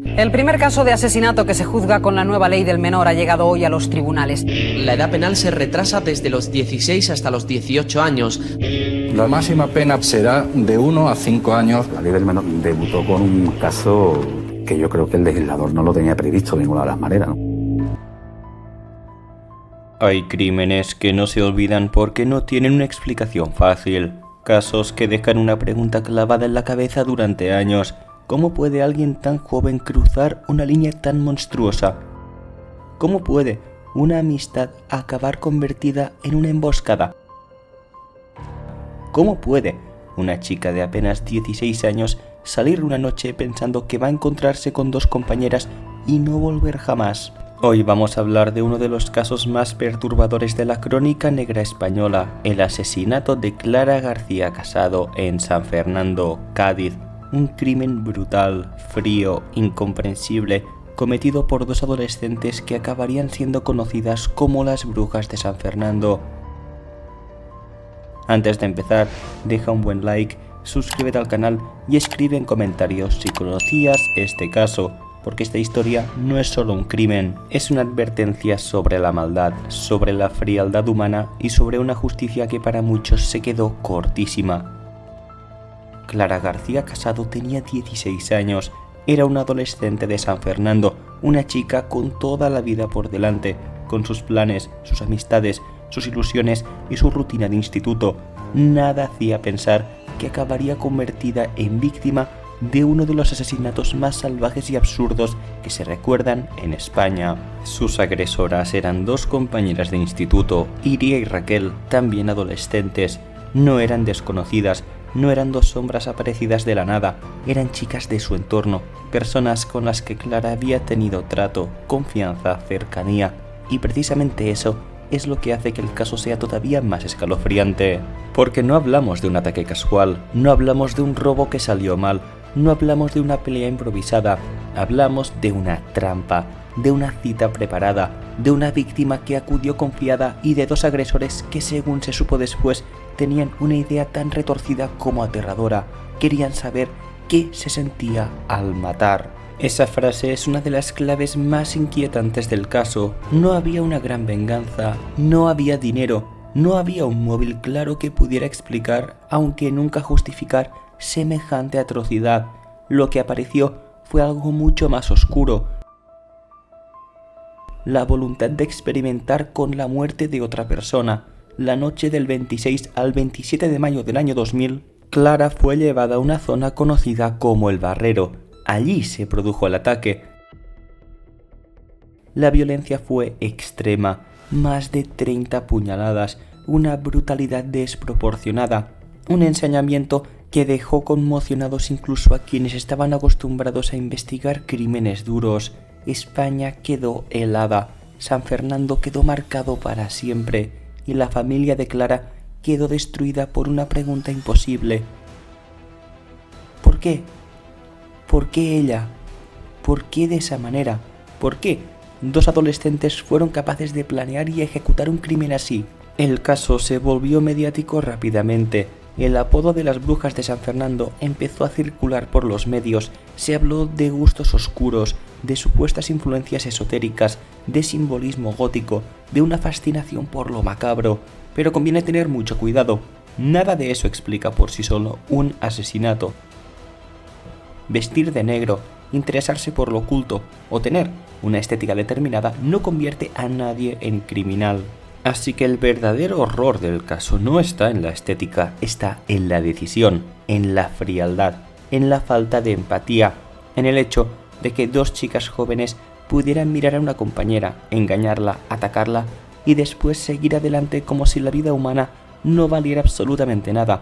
El primer caso de asesinato que se juzga con la nueva ley del menor ha llegado hoy a los tribunales. La edad penal se retrasa desde los 16 hasta los 18 años. La máxima pena será de 1 a 5 años. La ley del menor debutó con un caso que yo creo que el legislador no lo tenía previsto de ninguna de las maneras, ¿no? Hay crímenes que no se olvidan porque no tienen una explicación fácil. Casos que dejan una pregunta clavada en la cabeza durante años. ¿Cómo puede alguien tan joven cruzar una línea tan monstruosa? ¿Cómo puede una amistad acabar convertida en una emboscada? ¿Cómo puede una chica de apenas 16 años salir una noche pensando que va a encontrarse con dos compañeras y no volver jamás? Hoy vamos a hablar de uno de los casos más perturbadores de la crónica negra española, el asesinato de Clara García Casado en San Fernando, Cádiz. Un crimen brutal, frío, incomprensible, cometido por dos adolescentes que acabarían siendo conocidas como las brujas de San Fernando. Antes de empezar, deja un buen like, suscríbete al canal y escribe en comentarios si conocías este caso, porque esta historia no es solo un crimen, es una advertencia sobre la maldad, sobre la frialdad humana y sobre una justicia que para muchos se quedó cortísima. Clara García Casado tenía 16 años, era una adolescente de San Fernando, una chica con toda la vida por delante, con sus planes, sus amistades, sus ilusiones y su rutina de instituto. Nada hacía pensar que acabaría convertida en víctima de uno de los asesinatos más salvajes y absurdos que se recuerdan en España. Sus agresoras eran dos compañeras de instituto, Iria y Raquel, también adolescentes. No eran desconocidas, no eran dos sombras aparecidas de la nada, eran chicas de su entorno, personas con las que Clara había tenido trato, confianza, cercanía, y precisamente eso es lo que hace que el caso sea todavía más escalofriante. Porque no hablamos de un ataque casual, no hablamos de un robo que salió mal, no hablamos de una pelea improvisada, hablamos de una trampa, de una cita preparada, de una víctima que acudió confiada y de dos agresores que, según se supo después, tenían una idea tan retorcida como aterradora. Querían saber qué se sentía al matar. Esa frase es una de las claves más inquietantes del caso. No había una gran venganza, no había dinero, no había un móvil claro que pudiera explicar, aunque nunca justificar, semejante atrocidad. Lo que apareció fue algo mucho más oscuro. La voluntad de experimentar con la muerte de otra persona. La noche del 26 al 27 de mayo del año 2000, Clara fue llevada a una zona conocida como El Barrero. Allí se produjo el ataque. La violencia fue extrema, más de 30 puñaladas, una brutalidad desproporcionada, un ensañamiento que dejó conmocionados incluso a quienes estaban acostumbrados a investigar crímenes duros. España quedó helada, San Fernando quedó marcado para siempre y la familia de Clara quedó destruida por una pregunta imposible. ¿Por qué? ¿Por qué ella? ¿Por qué de esa manera? ¿Por qué dos adolescentes fueron capaces de planear y ejecutar un crimen así? El caso se volvió mediático rápidamente. El apodo de las brujas de San Fernando empezó a circular por los medios. Se habló de gustos oscuros, de supuestas influencias esotéricas, de simbolismo gótico, de una fascinación por lo macabro. Pero conviene tener mucho cuidado. Nada de eso explica por sí solo un asesinato. Vestir de negro, interesarse por lo oculto o tener una estética determinada no convierte a nadie en criminal. Así que el verdadero horror del caso no está en la estética, está en la decisión, en la frialdad, en la falta de empatía, en el hecho de que dos chicas jóvenes pudieran mirar a una compañera, engañarla, atacarla y después seguir adelante como si la vida humana no valiera absolutamente nada.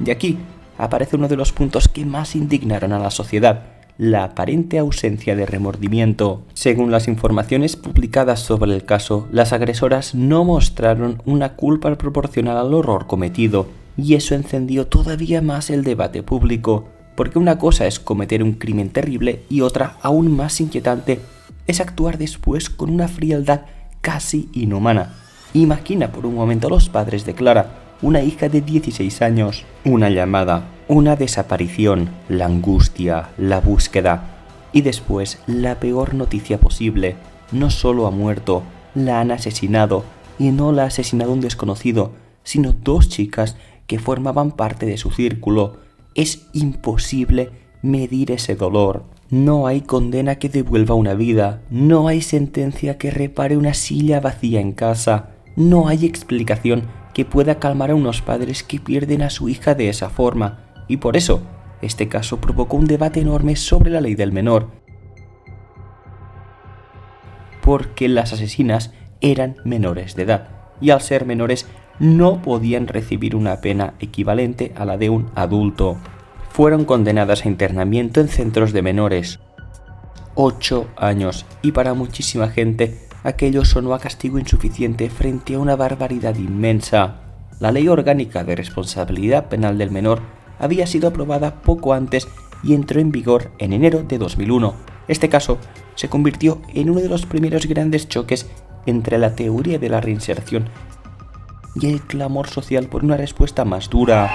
Y aquí aparece uno de los puntos que más indignaron a la sociedad: la aparente ausencia de remordimiento. Según las informaciones publicadas sobre el caso, las agresoras no mostraron una culpa proporcional al horror cometido, y eso encendió todavía más el debate público, porque una cosa es cometer un crimen terrible y otra, aún más inquietante, es actuar después con una frialdad casi inhumana. Imagina por un momento a los padres de Clara, una hija de 16 años, una llamada, una desaparición, la angustia, la búsqueda. Y después, la peor noticia posible. No solo ha muerto, la han asesinado. Y no la ha asesinado un desconocido, sino 2 chicas que formaban parte de su círculo. Es imposible medir ese dolor. No hay condena que devuelva una vida. No hay sentencia que repare una silla vacía en casa. No hay explicación que pueda calmar a unos padres que pierden a su hija de esa forma. Y por eso, este caso provocó un debate enorme sobre la ley del menor. Porque las asesinas eran menores de edad, y al ser menores no podían recibir una pena equivalente a la de un adulto. Fueron condenadas a internamiento en centros de menores. 8 años, y para muchísima gente aquello sonó a castigo insuficiente frente a una barbaridad inmensa. La Ley Orgánica de Responsabilidad Penal del Menor había sido aprobada poco antes y entró en vigor en enero de 2001. Este caso se convirtió en uno de los primeros grandes choques entre la teoría de la reinserción y el clamor social por una respuesta más dura.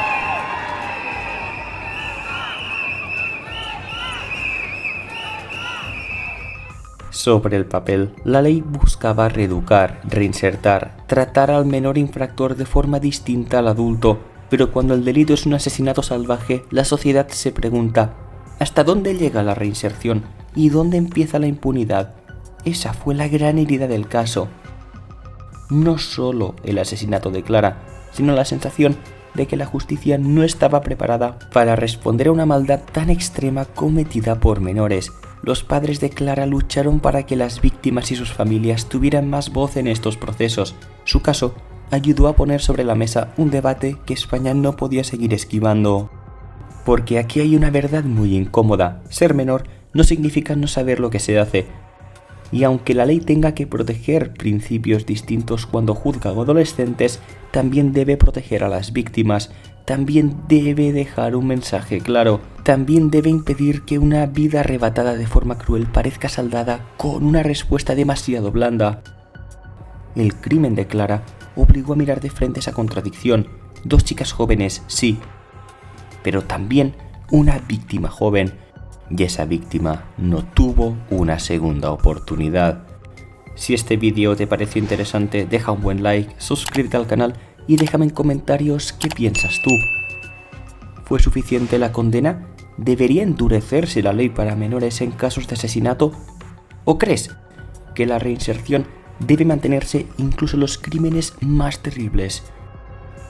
Sobre el papel, la ley buscaba reeducar, reinsertar, tratar al menor infractor de forma distinta al adulto, pero cuando el delito es un asesinato salvaje, la sociedad se pregunta: ¿hasta dónde llega la reinserción y dónde empieza la impunidad? Esa fue la gran herida del caso. No solo el asesinato de Clara, sino la sensación de que la justicia no estaba preparada para responder a una maldad tan extrema cometida por menores. Los padres de Clara lucharon para que las víctimas y sus familias tuvieran más voz en estos procesos. Su caso ayudó a poner sobre la mesa un debate que España no podía seguir esquivando. Porque aquí hay una verdad muy incómoda: ser menor no significa no saber lo que se hace. Y aunque la ley tenga que proteger principios distintos cuando juzga a adolescentes, también debe proteger a las víctimas, también debe dejar un mensaje claro, también debe impedir que una vida arrebatada de forma cruel parezca saldada con una respuesta demasiado blanda. El crimen de Clara obligó a mirar de frente esa contradicción: 2 chicas jóvenes, sí, pero también una víctima joven. Y esa víctima no tuvo una segunda oportunidad. Si este vídeo te pareció interesante, deja un buen like, suscríbete al canal y déjame en comentarios qué piensas tú. ¿Fue suficiente la condena? ¿Debería endurecerse la ley para menores en casos de asesinato? ¿O crees que la reinserción debe mantenerse incluso en los crímenes más terribles?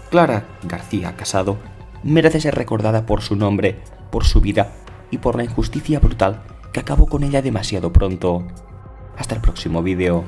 Clara García Casado merece ser recordada por su nombre, por su vida y por la injusticia brutal que acabó con ella demasiado pronto. Hasta el próximo vídeo.